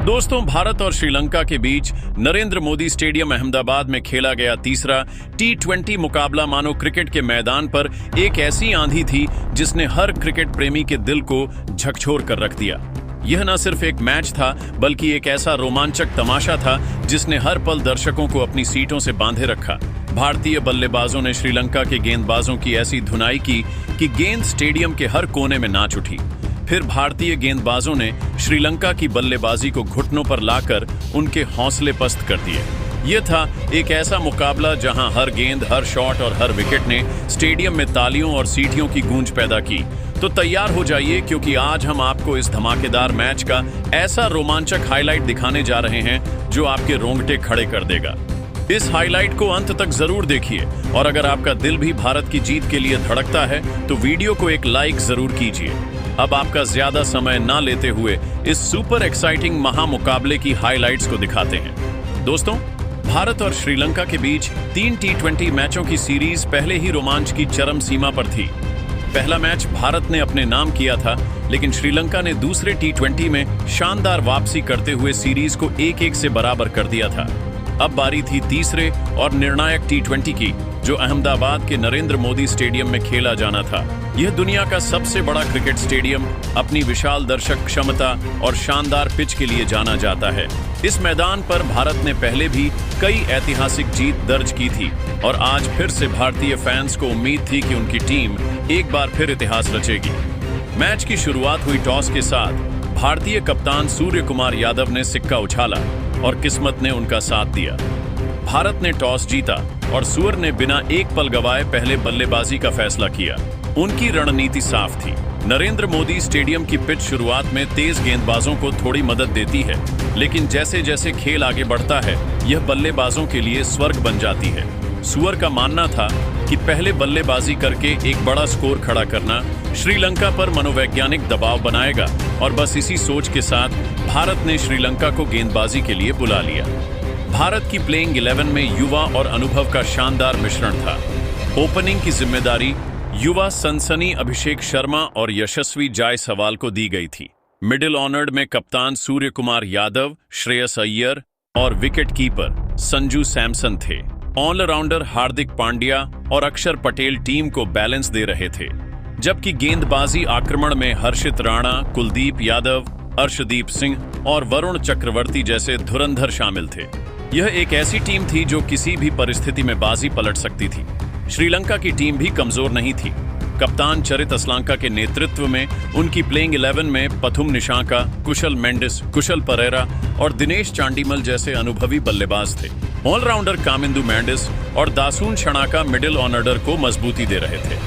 दोस्तों, भारत और श्रीलंका के बीच नरेंद्र मोदी स्टेडियम अहमदाबाद में खेला गया तीसरा T20 मुकाबला मानो क्रिकेट के मैदान पर एक ऐसी आंधी थी जिसने हर क्रिकेट प्रेमी के दिल को झकझोर कर रख दिया। यह न सिर्फ एक मैच था बल्कि एक ऐसा रोमांचक तमाशा था जिसने हर पल दर्शकों को अपनी सीटों से बांधे रखा। भारतीय बल्लेबाजों ने श्रीलंका के गेंदबाजों की ऐसी धुनाई की कि गेंद स्टेडियम के हर कोने में नाच उठी। फिर भारतीय गेंदबाजों ने श्रीलंका की बल्लेबाजी को घुटनों पर लाकर उनके हौसले पस्त कर दिए। यह था एक ऐसा मुकाबला जहां हर गेंद, हर शॉट और हर विकेट ने स्टेडियम में तालियों और सीटियों की गूंज पैदा की। तो तैयार हो जाइए, क्योंकि आज हम आपको इस धमाकेदार मैच का ऐसा रोमांचक हाईलाइट दिखाने जा रहे हैं जो आपके रोंगटे खड़े कर देगा। इस हाईलाइट को अंत तक जरूर देखिए और अगर आपका दिल भी भारत की जीत के लिए धड़कता है तो वीडियो को एक लाइक जरूर कीजिए। अब आपका ज्यादा समय ना लेते हुए इस सुपर एक्साइटिंग महामुकाबले की हाइलाइट्स को दिखाते हैं। दोस्तों, भारत और श्रीलंका के बीच 3 T20 मैचों की सीरीज पहले ही रोमांच की चरम सीमा पर थी। पहला मैच भारत ने अपने नाम किया था, लेकिन श्रीलंका ने दूसरे T20 में शानदार वापसी करते हुए सीरीज को 1-1 से बराबर कर दिया था। अब बारी थी तीसरे और निर्णायक T20 की, जो अहमदाबाद के नरेंद्र मोदी स्टेडियम में खेला जाना था। यह दुनिया का सबसे बड़ा क्रिकेट स्टेडियम अपनी विशाल दर्शक क्षमता और शानदार पिच के लिए जाना जाता है। इस मैदान पर भारत ने पहले भी कई ऐतिहासिक जीत दर्ज की थी और आज फिर से भारतीय फैंस को उम्मीद थी कि उनकी टीम एक बार फिर इतिहास रचेगी। मैच की शुरुआत हुई टॉस के साथ। भारतीय कप्तान सूर्य कुमार यादव ने सिक्का उछाला और किस्मत ने उनका साथ दिया। भारत ने टॉस जीता और सूर्य ने बिना एक पल गवाए पहले बल्लेबाजी का फैसला किया। उनकी रणनीति साफ थी। नरेंद्र मोदी स्टेडियम की पिच शुरुआत में तेज गेंदबाजों को थोड़ी मदद देती है, लेकिन जैसे जैसे खेल आगे बढ़ता है यह बल्लेबाजों के लिए स्वर्ग बन जाती है। सूर्य का मानना था कि पहले बल्लेबाजी करके एक बड़ा स्कोर खड़ा करना श्रीलंका पर मनोवैज्ञानिक दबाव बनाएगा और बस इसी सोच के साथ भारत ने श्रीलंका को गेंदबाजी के लिए बुला लिया। भारत की प्लेइंग 11 में युवा और अनुभव का शानदार मिश्रण था। ओपनिंग की जिम्मेदारी युवा सनसनी अभिषेक शर्मा और यशस्वी जायसवाल को दी गई थी। मिडिल ऑर्डर में कप्तान सूर्य कुमार यादव, श्रेयस अय्यर और विकेट कीपर संजू सैमसन थे। ऑलराउंडर हार्दिक पांड्या और अक्षर पटेल टीम को बैलेंस दे रहे थे, जबकि गेंदबाजी आक्रमण में हर्षित राणा, कुलदीप यादव, अर्शदीप सिंह और वरुण चक्रवर्ती जैसे धुरंधर शामिल थे। यह एक ऐसी टीम थी जो किसी भी परिस्थिति में बाजी पलट सकती थी। श्रीलंका की टीम भी कमजोर नहीं थी। कप्तान चरित असलांका के नेतृत्व में उनकी प्लेइंग 11 में पथुम निशांका, कुशल मेंडिस, कुशल परेरा और दिनेश चांडीमल जैसे अनुभवी बल्लेबाज थे। ऑलराउंडर कामिंदु मेंडिस और दासून शणाका मिडिल ऑर्डर को मजबूती दे रहे थे।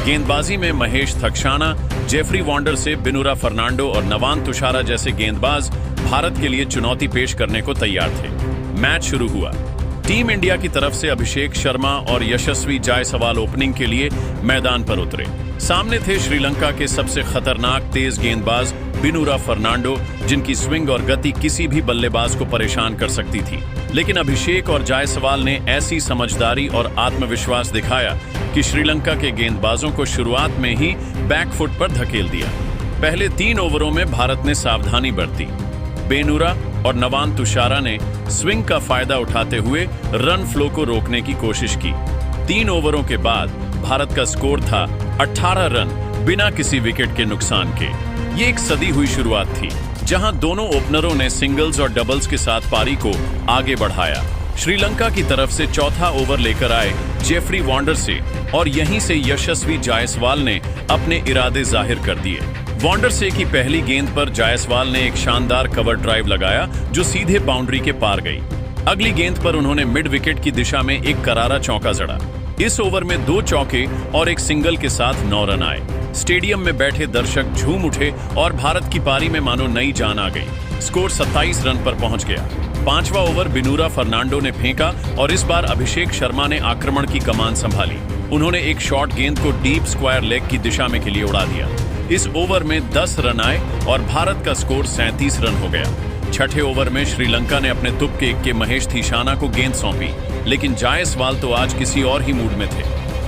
गेंदबाजी में महेश थक्शाना, जेफरी वॉन्डर से बिनुरा फर्नांडो और नवान तुषारा जैसे गेंदबाज भारत के लिए चुनौती पेश करने को तैयार थे। मैच शुरू हुआ। टीम इंडिया की तरफ से अभिषेक शर्मा और यशस्वी जायसवाल ओपनिंग के लिए मैदान पर उतरे। सामने थे श्रीलंका के सबसे खतरनाक तेज गेंदबाज बिनुरा फर्नांडो, जिनकी स्विंग और गति किसी भी बल्लेबाज को परेशान कर सकती थी। लेकिन अभिषेक और जायसवाल ने ऐसी समझदारी और आत्मविश्वास दिखाया कि श्रीलंका के गेंदबाजों को शुरुआत में ही बैकफुट पर धकेल दिया। पहले 3 ओवरों में भारत ने सावधानी बरती। बेनुरा और नवान तुषारा ने स्विंग का फायदा उठाते हुए रन फ्लो को रोकने की कोशिश की। 3 ओवरों के बाद भारत का स्कोर था 18 रन बिना किसी विकेट के नुकसान के। ये एक सदी हुई शुरुआत थी, जहां दोनों ओपनरों ने सिंगल्स और डबल्स के साथ पारी को आगे बढ़ाया। श्रीलंका की तरफ से चौथा ओवर लेकर आए जेफरी वॉन्डर से और यहीं से यशस्वी जायसवाल ने अपने इरादे जाहिर कर दिए। वॉन्डर से की पहली गेंद पर जायसवाल ने एक शानदार कवर ड्राइव लगाया जो सीधे बाउंड्री के पार गई। अगली गेंद पर उन्होंने मिड विकेट की दिशा में एक करारा चौका जड़ा। इस ओवर में 2 चौके और एक सिंगल के साथ 9 रन आए। स्टेडियम में बैठे दर्शक झूम उठे और भारत की पारी में मानो नई जान आ गई। स्कोर 27 रन पर पहुंच गया। 5वां ओवर बिनुरा फर्नांडो ने फेंका और इस बार अभिषेक शर्मा ने आक्रमण की कमान संभाली। उन्होंने एक शॉर्ट गेंद को डीप स्क्वायर लेग की दिशा में के लिए उड़ा दिया। इस ओवर में 10 रन आए और भारत का स्कोर 37 रन हो गया। छठे ओवर में श्रीलंका ने अपने तुक्के के महेश थीशाना को गेंद सौंपी, लेकिन जायसवाल तो आज किसी और ही मूड में थे।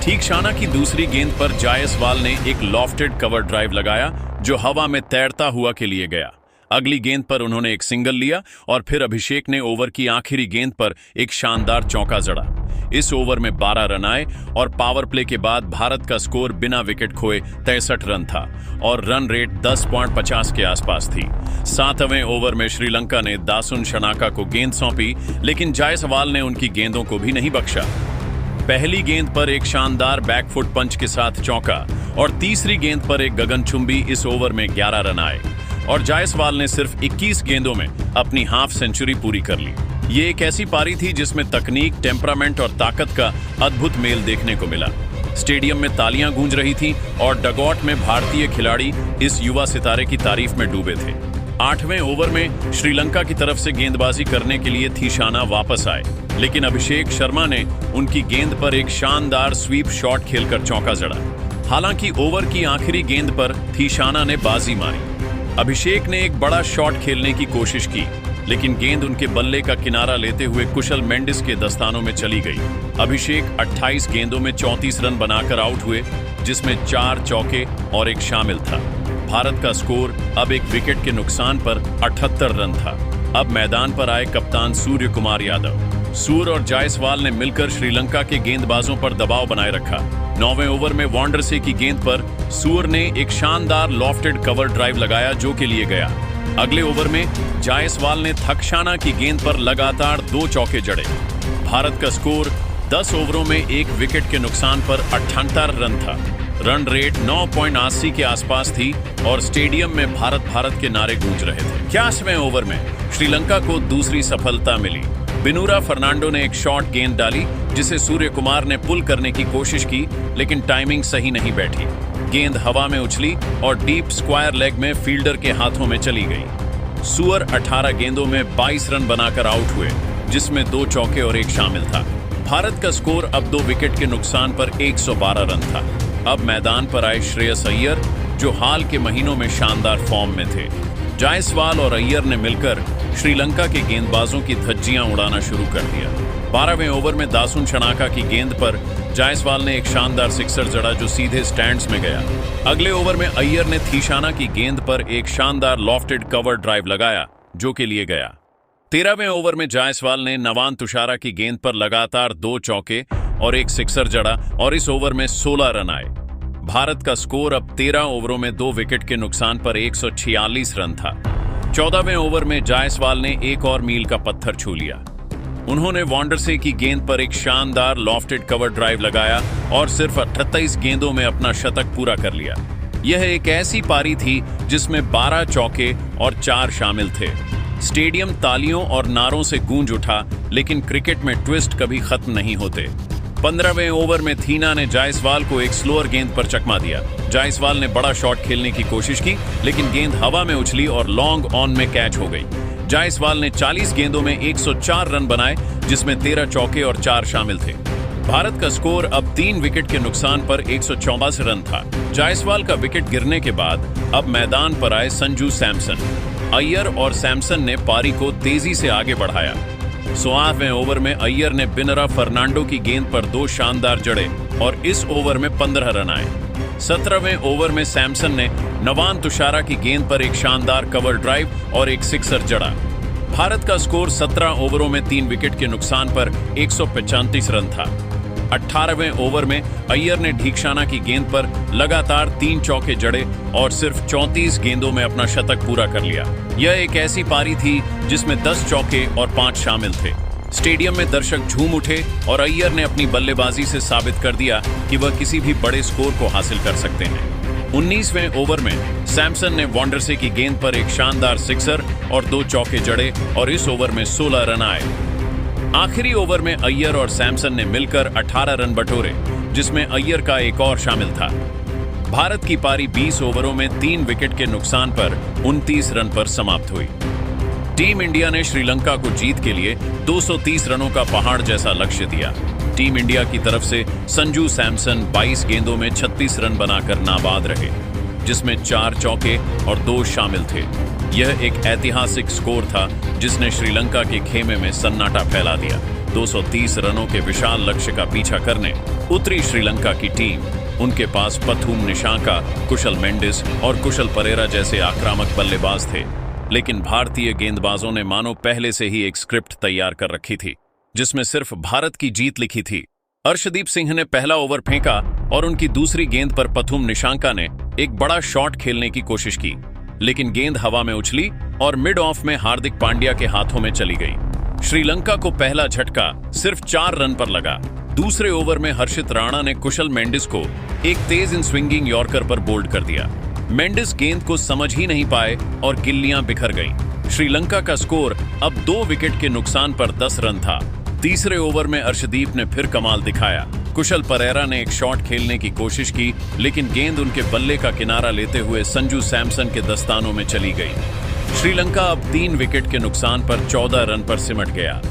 थीशाना की दूसरी गेंद पर जायसवाल ने एक लॉफ्टेड कवर ड्राइव लगाया जो हवा में तैरता हुआ के लिए गया। अगली गेंद पर उन्होंने एक सिंगल लिया और फिर अभिषेक ने ओवर की आखिरी गेंद पर एक शानदार चौका जड़ा। इस ओवर में 12 रन आए और पावर प्ले के बाद भारत का स्कोर बिना विकेट खोए 63 रन था और रन रेट 10.50 के आसपास थी। 7वें ओवर में श्रीलंका ने दासुन शनाका को गेंद सौंपी, लेकिन जायसवाल ने उनकी गेंदों को भी नहीं बख्शा। पहली गेंद पर एक शानदार बैकफुट पंच के साथ चौका और तीसरी गेंद पर एक गगनचुंबी। इस ओवर में 11 रन आए और जायसवाल ने सिर्फ 21 गेंदों में अपनी हाफ सेंचुरी पूरी कर ली। ये एक ऐसी पारी थी जिसमें तकनीक, टेम्परामेंट और ताकत का अद्भुत मेल देखने को मिला। स्टेडियम में तालियां गूंज रही थीं और डगआउट में भारतीय खिलाड़ी इस युवा सितारे की तारीफ में डूबे थे। 8वें ओवर में श्रीलंका की तरफ से गेंदबाजी करने के लिए थीशाना वापस आए, लेकिन अभिषेक शर्मा ने उनकी गेंद पर एक शानदार स्वीप शॉट खेलकर चौका जड़ा। हालांकि ओवर की आखिरी गेंद पर थीशाना ने बाजी मारी। अभिषेक ने एक बड़ा शॉट खेलने की कोशिश की, लेकिन गेंद उनके बल्ले का किनारा लेते हुए कुशल मेंडिस के दस्तानों में चली गई। अभिषेक 28 गेंदों में 34 रन बनाकर आउट हुए, जिसमें 4 चौके और एक शामिल था। भारत का स्कोर अब एक विकेट के नुकसान पर 78 रन था। अब मैदान पर आए कप्तान सूर्य कुमार यादव। सूर और जायसवाल ने मिलकर श्रीलंका के गेंदबाजों पर दबाव बनाए रखा। 9वें ओवर में वॉन्डरसे की गेंद पर सूर ने एक शानदार लॉफ्टेड कवर ड्राइव लगाया, जो के लिए गया। अगले ओवर में जायसवाल ने थकशाना की गेंद पर लगातार 2 चौके जड़े। भारत का स्कोर 10 ओवरों में 1 विकेट के नुकसान पर 78 रन था। रन रेट 9.80 के आसपास थी और स्टेडियम में भारत भारत के नारे गूंज रहे थे। 81वें ओवर में श्रीलंका को दूसरी सफलता मिली। बिनूरा फर्नांडो ने एक शॉर्ट गेंद डाली, जिसे सूर्य कुमार ने पुल करने की कोशिश की, लेकिन टाइमिंग सही नहीं बैठी। गेंद हवा में उछली और डीप स्क्वायर लेग में फील्डर के हाथों में चली गई। सूअर 18 गेंदों में 22 रन बनाकर आउट हुए, जिसमें 2 चौके और एक शामिल था। भारत का स्कोर अब 2 विकेट के नुकसान पर 112 रन था। अब मैदान पर आए श्रेयस अय्यर, जो हाल के महीनों में शानदार फॉर्म में थे। जायसवाल और अय्यर ने मिलकर श्रीलंका के गेंदबाजों की धज्जियां उड़ाना शुरू कर दिया। 12वें ओवर में दासुन शनाका की गेंद पर जायसवाल ने एक शानदार सिक्सर जड़ा, जो सीधे स्टैंड्स में गया। अगले ओवर में अय्यर ने थीशाना की गेंद पर एक शानदार लॉफ्टेड कवर ड्राइव लगाया, जो के लिए गया। 13वें ओवर में जायसवाल ने नवान तुषारा की गेंद पर लगातार 2 चौके और एक सिक्सर जड़ा और इस ओवर में 16 रन आए। भारत का स्कोर अब 13 ओवरों में 2 विकेट के नुकसान पर 146 रन था। 14वें ओवर में जायसवाल ने एक और मील का पत्थर छू लिया। उन्होंने वॉन्डरसे की गेंद पर एक शानदार लॉफ्टेड कवर ड्राइव लगाया और सिर्फ 38 गेंदों में अपना शतक पूरा कर लिया। यह एक ऐसी पारी थी जिसमें 12 चौके और 4 शामिल थे। स्टेडियम तालियों और नारों से गूंज उठा, लेकिन क्रिकेट में ट्विस्ट कभी खत्म नहीं होते। 15वें ओवर में थीना ने जायसवाल को एक स्लोअर गेंद पर चकमा दिया। जायसवाल ने बड़ा शॉट खेलने की कोशिश की, लेकिन गेंद हवा में उछली और लॉन्ग ऑन में कैच हो गई। जायसवाल ने 40 गेंदों में 104 रन बनाए, जिसमें 13 चौके और 4 शामिल थे। भारत का स्कोर अब 3 विकेट के नुकसान पर 184 रन था। जायसवाल का विकेट गिरने के बाद अब मैदान पर आए संजू सैमसन। अय्यर और सैमसन ने पारी को तेजी से आगे बढ़ाया। 16वें ओवर में अय्यर ने बिनरा फर्नांडो की गेंद पर 2 शानदार जड़े और इस ओवर में 15 रन आए। 17वें ओवर में सैमसन ने नवान तुषारा की गेंद पर एक शानदार कवर ड्राइव और एक सिक्सर जड़ा। भारत का स्कोर 17 ओवरों में 3 विकेट के नुकसान पर 135 रन था। 18वें ओवर में अय्यर ने ढीकशाना की गेंद पर लगातार 3 चौके जड़े और सिर्फ 34 गेंदों में अपना शतक पूरा कर लिया। यह एक ऐसी पारी थी जिसमें 10 चौके और 5 शामिल थे। स्टेडियम में दर्शक झूम उठे और अय्यर ने अपनी बल्लेबाजी से साबित कर दिया कि वह किसी भी बड़े स्कोर को हासिल कर सकते हैं। 19वें ओवर में सैमसन ने वॉन्डरसे की गेंद पर एक शानदार सिक्सर और 2 चौके जड़े और इस ओवर में 16 रन आए। आखिरी ओवर में अय्यर और सैमसन ने मिलकर 18 रन बटोरे, जिसमें अय्यर का एक और शामिल था। भारत की पारी 20 ओवरों में 3 विकेट के नुकसान पर 29 रन पर समाप्त हुई। टीम इंडिया ने श्रीलंका को जीत के लिए 230 रनों का पहाड़ जैसा लक्ष्य दिया। टीम इंडिया की तरफ से संजू सैमसन 22 गेंदों में 36 रन बनाकर नाबाद रहे, जिसमें 4 चौके और 2 शामिल थे। यह एक ऐतिहासिक स्कोर था जिसने श्रीलंका के खेमे में सन्नाटा फैला दिया। 230 रनों के विशाल लक्ष्य का पीछा करने उतरी श्रीलंका की टीम। उनके पास पथुम निशांका, कुशल मेंडिस और कुशल परेरा जैसे आक्रामक बल्लेबाज थे। लेकिन भारतीय गेंदबाजों ने मानो पहले से ही एक स्क्रिप्ट तैयार कर रखी थी, जिसमें सिर्फ भारत की जीत लिखी थी। अर्शदीप सिंह ने पहला ओवर फेंका और उनकी दूसरी गेंद पर पथुम निशंका ने एक बड़ा शॉट खेलने की कोशिश की, लेकिन गेंद हवा में उछली और मिड ऑफ में हार्दिक पांड्या के हाथों में चली गई। श्रीलंका को पहला झटका सिर्फ 4 रन पर लगा। दूसरे ओवर में हर्षित राणा ने कुशल मेंडिस को एक तेज इन स्विंगिंग यॉर्कर पर बोल्ड कर दिया। मेंडिस गेंद को समझ ही नहीं पाए और गिल्लियां बिखर गईं। श्रीलंका का स्कोर अब 2 विकेट के नुकसान पर 10 रन था। तीसरे ओवर में अर्शदीप ने फिर कमाल दिखाया। कुशल परेरा ने एक शॉट खेलने की कोशिश की, लेकिन गेंद उनके बल्ले का किनारा लेते हुए संजू सैमसन के दस्तानों में चली गई। श्रीलंका अब 3 विकेट के नुकसान पर 14 रन पर सिमट गया।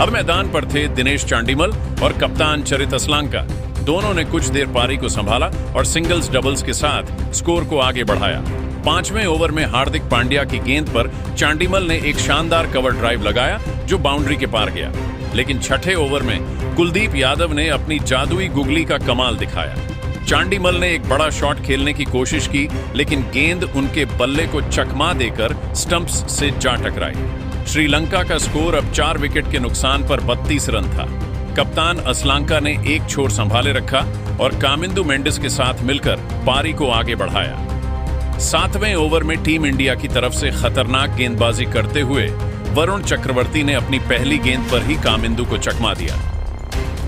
अब मैदान पर थे दिनेश चांडीमल और कप्तान चरित असलांका। दोनों ने कुछ देर पारी को संभाला और सिंगल्स डबल्स के साथ स्कोर को आगे बढ़ाया। 5वें ओवर में हार्दिक पांड्या की गेंद पर चांडीमल ने एक शानदार कवर ड्राइव लगाया जो बाउंड्री के पार गया, लेकिन 6ठे ओवर में कुलदीप यादव ने अपनी जादुई गुगली का कमाल दिखाया। चांडीमल ने एक बड़ा शॉट खेलने की कोशिश की, लेकिन गेंद उनके बल्ले को चकमा देकर स्टंप्स से जा टकराई। श्रीलंका का स्कोर अब 4 विकेट के नुकसान पर 32 रन था। कप्तान असलांका ने एक छोर संभाले रखा और कामिंदु मेंडिस के साथ मिलकर पारी को आगे बढ़ाया। 7वें ओवर में टीम इंडिया की तरफ से खतरनाक गेंदबाजी करते हुए वरुण चक्रवर्ती ने अपनी पहली गेंद पर ही कामिंदु को चकमा दिया।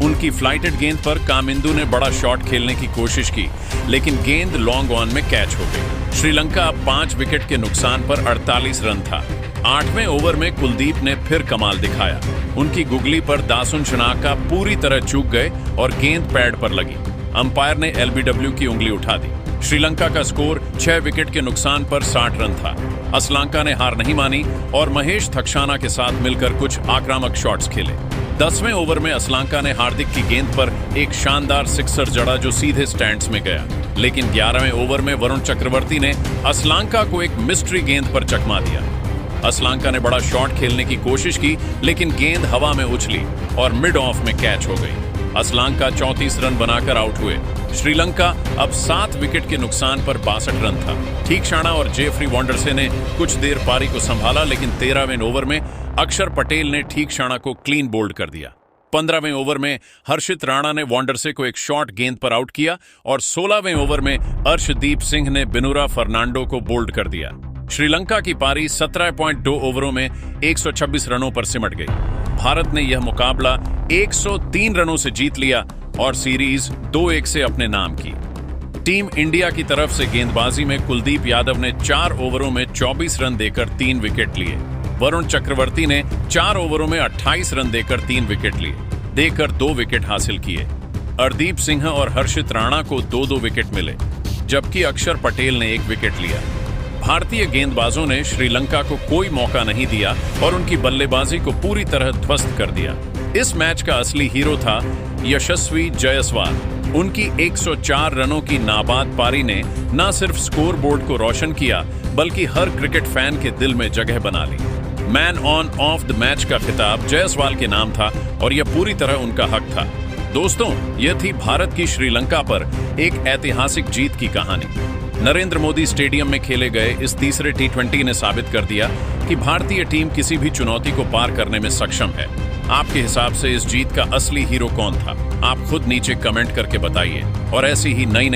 उनकी फ्लाइटेड गेंद पर कामिंदु ने बड़ा शॉट खेलने की कोशिश की, लेकिन गेंद लॉन्ग ऑन में कैच हो गई। श्रीलंका अब 5 विकेट के नुकसान पर 48 रन था। 8वें ओवर में कुलदीप ने फिर कमाल दिखाया। उनकी गुगली पर दासुन शनाका पूरी तरह चूक गए और गेंद पैड पर लगी। अंपायर ने एलबीडब्ल्यू की उंगली उठा दी। श्रीलंका का स्कोर 6 विकेट के नुकसान पर 60 रन था। असलांका ने हार नहीं मानी और महेश थक्साना के साथ मिलकर कुछ आक्रामक शॉट्स खेले। 10वें ओवर में असलांका ने हार्दिक की गेंद पर एक शानदार सिक्सर जड़ा जो सीधे स्टैंड्स में गया, लेकिन 11वें ओवर में वरुण चक्रवर्ती ने असलांका को एक मिस्ट्री गेंद पर चकमा दिया। असलांका ने बड़ा शॉट खेलने की कोशिश की, लेकिन गेंद हवा में उछली और मिड ऑफ में कैच हो गई। असलांका 34 रन बनाकर आउट हुए। श्रीलंका अब 7 विकेट के नुकसान पर 62 रन था। ठीकशाना और जेफरी वॉन्डरसे ने कुछ देर पारी को संभाला, लेकिन 13वें ओवर में अक्षर पटेल ने ठीकशाना को क्लीन बोल्ड कर दिया। 15वें ओवर में हर्षित राणा ने वॉन्डरसे को एक शॉट गेंद पर आउट किया और 16वें ओवर में अर्शदीप सिंह ने बिनुरा फर्नांडो को बोल्ड कर दिया। श्रीलंका की पारी 17.2 ओवरों में 126 रनों पर सिमट गई। भारत ने यह मुकाबला 103 रनों से जीत लिया और सीरीज 2-1 से अपने नाम की। टीम इंडिया की तरफ से गेंदबाजी में कुलदीप यादव ने 4 ओवरों में 24 रन देकर 3 विकेट लिए। वरुण चक्रवर्ती ने 4 ओवरों में 28 रन देकर 3 विकेट लिए, 2 विकेट हासिल किए। अर्शदीप सिंह और हर्षित राणा को 2-2 विकेट मिले, जबकि अक्षर पटेल ने 1 विकेट लिया। भारतीय गेंदबाजों ने श्रीलंका को कोई मौका नहीं दिया और उनकी बल्लेबाजी को पूरी तरह ध्वस्त कर दिया। इस मैच का असली हीरो था यशस्वी जायसवाल। उनकी 104 रनों की नाबाद पारी ने न सिर्फ स्कोर बोर्ड को रोशन किया, बल्कि हर क्रिकेट फैन के दिल में जगह बना ली। Man on of the match का खिताब जायसवाल के नाम था और यह पूरी तरह उनका हक था। दोस्तों, यह थी भारत की श्रीलंका पर एक ऐतिहासिक जीत की कहानी। नरेंद्र मोदी स्टेडियम में खेले गए इस तीसरे T20 ने साबित कर दिया कि भारतीय टीम किसी भी चुनौती को पार करने में सक्षम है। आपके हिसाब से इस जीत का असली हीरो कौन था? आप खुद नीचे कमेंट करके बताइए और ऐसी ही नई